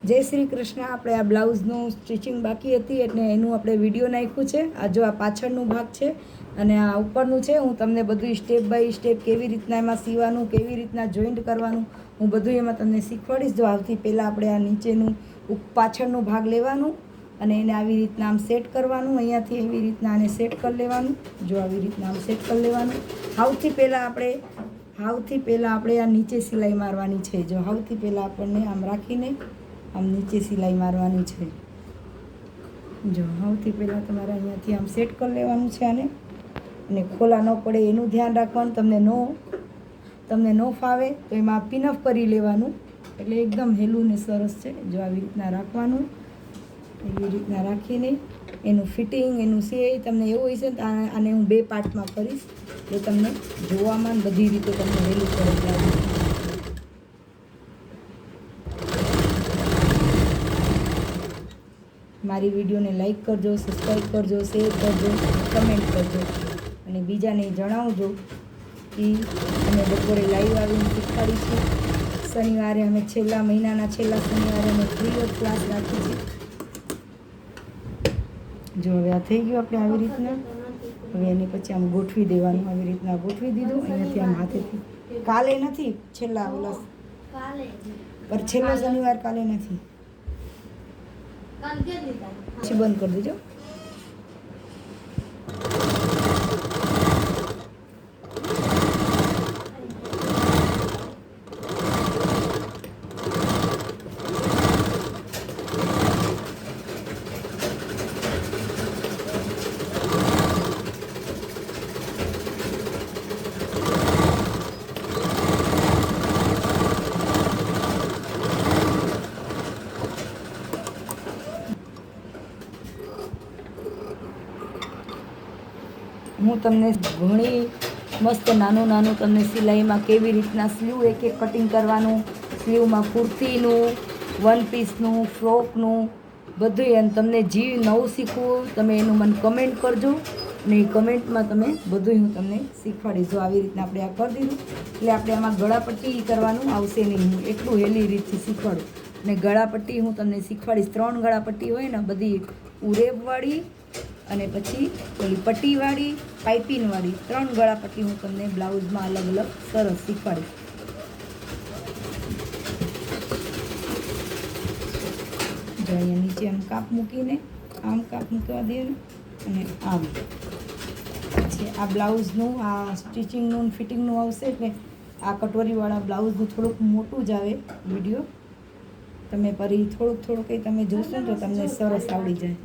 જય શ્રી કૃષ્ણ. આપણે આ બ્લાઉઝનું સ્ટિચિંગ બાકી હતી એટલે એનું આપણે વિડીયો નાખ્યું છે. આ જો આ પાછળનું ભાગ છે અને આ ઉપરનું છે. હું તમને બધું સ્ટેપ બાય સ્ટેપ કેવી રીતના એમાં સીવાનું, કેવી રીતના જોઈન્ટ કરવાનું, હું બધું એમાં તમને શીખવાડીશ. જો આવતી પહેલાં આપણે આ નીચેનું પાછળનું ભાગ લેવાનું અને એને આવી રીતના આમ સેટ કરવાનું. અહીંયાથી એવી રીતના આને સેટ કરી લેવાનું. જો આવી રીતના આમ સેટ કરી લેવાનું. સૌથી પહેલાં આપણે આ નીચે સિલાઈ મારવાની છે. જો સૌથી પહેલાં આપણને આમ રાખીને આમ નીચે સિલાઈ મારવાની છે. જો સૌથી પહેલાં તમારે અહીંયાથી આમ સેટ કરી લેવાનું છે આને, અને ખોલા ન પડે એનું ધ્યાન રાખવાનું. તમને ન ફાવે તો એમાં પિનઅપ કરી લેવાનું, એટલે એકદમ હેલું ને સરસ છે. જો આવી રીતના રાખવાનું, એવી રીતના રાખીને એનું ફિટિંગ, એનું સિલાઈ તમને એવું હશે ને આને હું 2 પાર્ટમાં કરીશ, એટલે તમને જોવામાં બધી રીતે તમને હેલું પડે. મારી વિડીયોને લાઈક કરજો, સબસ્ક્રાઈબ કરજો, શેર કરજો, કમેન્ટ કરજો અને બીજાને જણાવજો કે અમે બપોરે લાઈવ આવીને શીખવાડીશું. શનિવારે અમે મહિનાના છેલ્લા શનિવારે અમે ફ્રી ઓફ ક્લાસ રાખી છે. જો હવે આ થઈ ગયું આપણે આવી રીતના. હવે એની પછી આમ ગોઠવી દેવાનું. આવી રીતના ગોઠવી દીધું. અહીંયાથી આમ હાથેથી. કાલે નથી, છેલ્લો શનિવાર કાલે નથી. પછી બંધ કરી દેજો. હું તમને ઘણી મસ્ત નાનું તમને સિલાઈમાં કેવી રીતના સ્લીવ એક કટિંગ કરવાનું, સ્લીવમાં કુર્તીનું, વન પીસનું, ફ્રોકનું બધું, અને તમને જે નવું શીખવું તમે એનું મને કમેન્ટ કરજો, અને એ કમેન્ટમાં તમે બધું હું તમને શીખવાડીશ. જો આવી રીતના આપણે આ કરી દીધું એટલે આપણે આમાં ગળાપટ્ટી કરવાનું આવશે નહીં. હું એટલું હેલી રીતથી શીખવાડું. અને ગળાપટ્ટી હું તમને શીખવાડીશ. 3 ગળાપટ્ટી હોય ને, બધી ઉરેબવાળી અને પછી પેલી પટ્ટીવાળી, પાઇપિંગવાળી 3 ગળાપટ્ટી હું તમને બ્લાઉઝમાં અલગ અલગ સરસ શીખવાડીશ. જો અહીંયા નીચે આમ કાપ મૂકીને આમ કાપ મૂકવા દઈએ ને, અને આમ પછી આ બ્લાઉઝનું આ સ્ટિચિંગનું ફિટિંગનું આવશે. એટલે આ કટોરીવાળા બ્લાઉઝનું થોડુંક મોટું જ આવે વિડીયો. તમે ફરી થોડુંક કંઈ તમે જોશો ને તો તમને સરસ આવડી જાય.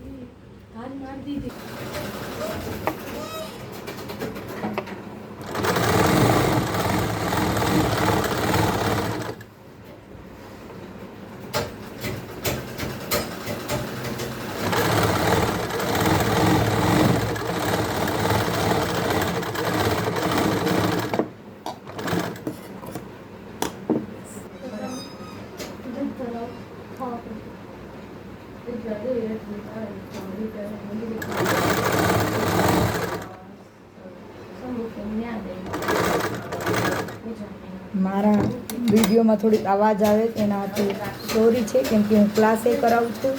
મારા વિડીયોમાં થોડીક અવાજ આવે એનાથી સોરી છે, કેમ કે હું ક્લાસે કરાવું છું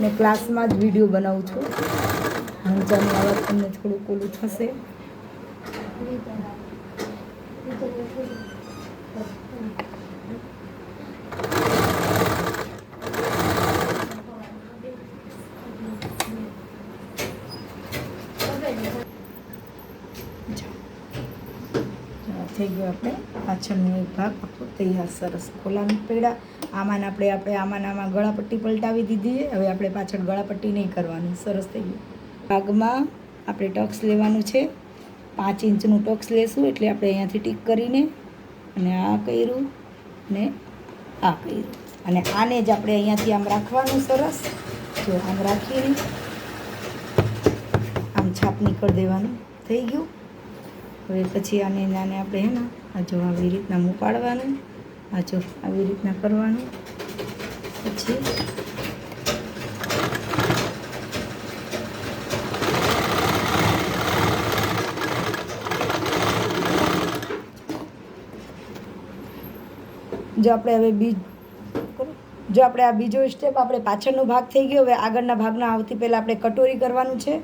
ને ક્લાસમાં જ વિડીયો બનાવું છું. હંચાની અવાજ તમને થોડુંક ઓલું થશે. થઈ ગયો આપણે પાછળનો એક ભાગ આખો તૈયાર સરસ. ખોલાનું પેડા આમાં આમાં ગળાપટ્ટી પલટાવી દીધી. હવે આપણે પાછળ ગળાપટ્ટી નહીં કરવાની. સરસ થઈ ગયું. ભાગમાં આપણે ટક્સ લેવાનું છે. 5 ઇંચનું ટક્સ લેશું. એટલે આપણે અહીંયાથી ટીક કરીને અને આ કર્યું ને આ કર્યું, અને આને જ આપણે અહીંયાથી આમ રાખવાનું. સરસ. જો આમ રાખીને આમ છાપની કરી દેવાનું. થઈ ગયું. હવે પછી આને આપણે હે ને આ જો આવી રીતના મૂપાડવાનું. આ જો આવી રીતના કરવાનું. પછી જો આપણે હવે બીજ જો આપણે આ બીજો સ્ટેપ આપણે પાછળનો ભાગ થઈ ગયો. હવે આગળના ભાગના આવતી પહેલાં આપણે કટોરી કરવાનું છે.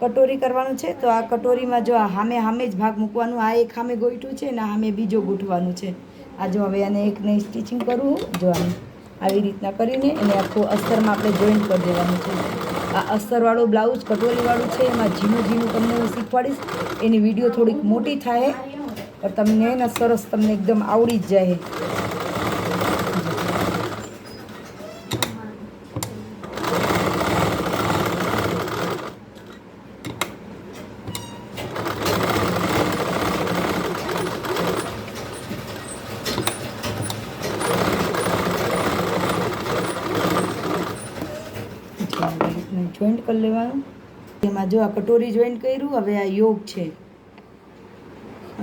કટોરી કરવાનું છે તો આ કટોરીમાં જો આ સામે સામે જ ભાગ મૂકવાનું. આ એક સામે ગોઈઠું છે ને સામે બીજો ગોઠવાનું છે. આ જો હવે આને એકને સ્ટિચિંગ કરવું. જો આને આવી રીતના કરીને એને આખું અસ્તરમાં આપણે જોઈન્ટ કરી દેવાનું છે. આ અસ્તરવાળું બ્લાઉઝ કટોરીવાળું છે એમાં ઝીણું ઝીણું તમને હું શીખવાડીશ. એની વિડીયો થોડીક મોટી થાય પણ તમને એને સરસ તમને એકદમ આવડી જ જાય. જોઈન્ટ કરી લેવાનું. એમાં જો આ કટોરી જોઈન્ટ કર્યું. હવે આ યોગ છે.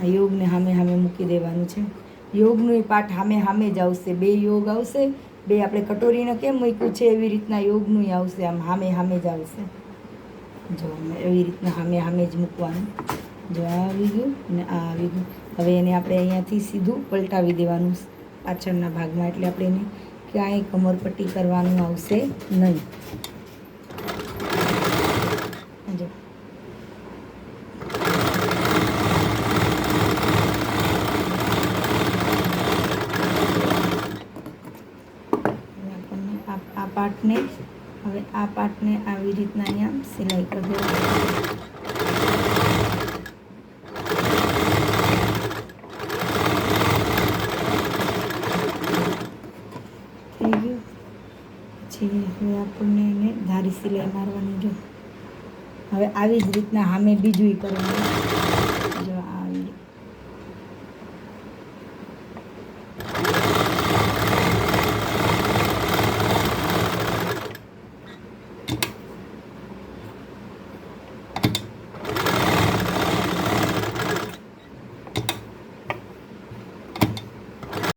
આ યોગને સામે સામે મૂકી દેવાનું છે. યોગનું એ પાર્ટ સામે સામે જ આવશે. બે યોગ આવશે. બે આપણે કટોરીને કેમ મૂક્યું છે એવી રીતના યોગનું આવશે. આમ સામે સામે જ આવશે. જો એવી રીતના સામે સામે જ મૂકવાનું. જો આ આવી ગયું અને આ આવી ગયું. હવે એને આપણે અહીંયાથી સીધું પલટાવી દેવાનું પાછળના ભાગમાં. એટલે આપણે એને ક્યાંય કમરપટ્ટી કરવાનું આવશે નહીં. જો આપણને આ પાર્ટને હવે આ પાર્ટને આવી રીતના અહીંયા સિલાઈ કરી દેવાની. થઈ ગયું. પછી હવે આપણને એને ધારી સિલાઈ મારવાની. જો હવે આવી જ રીતના સામે બીજું કરવાનું. જો આવી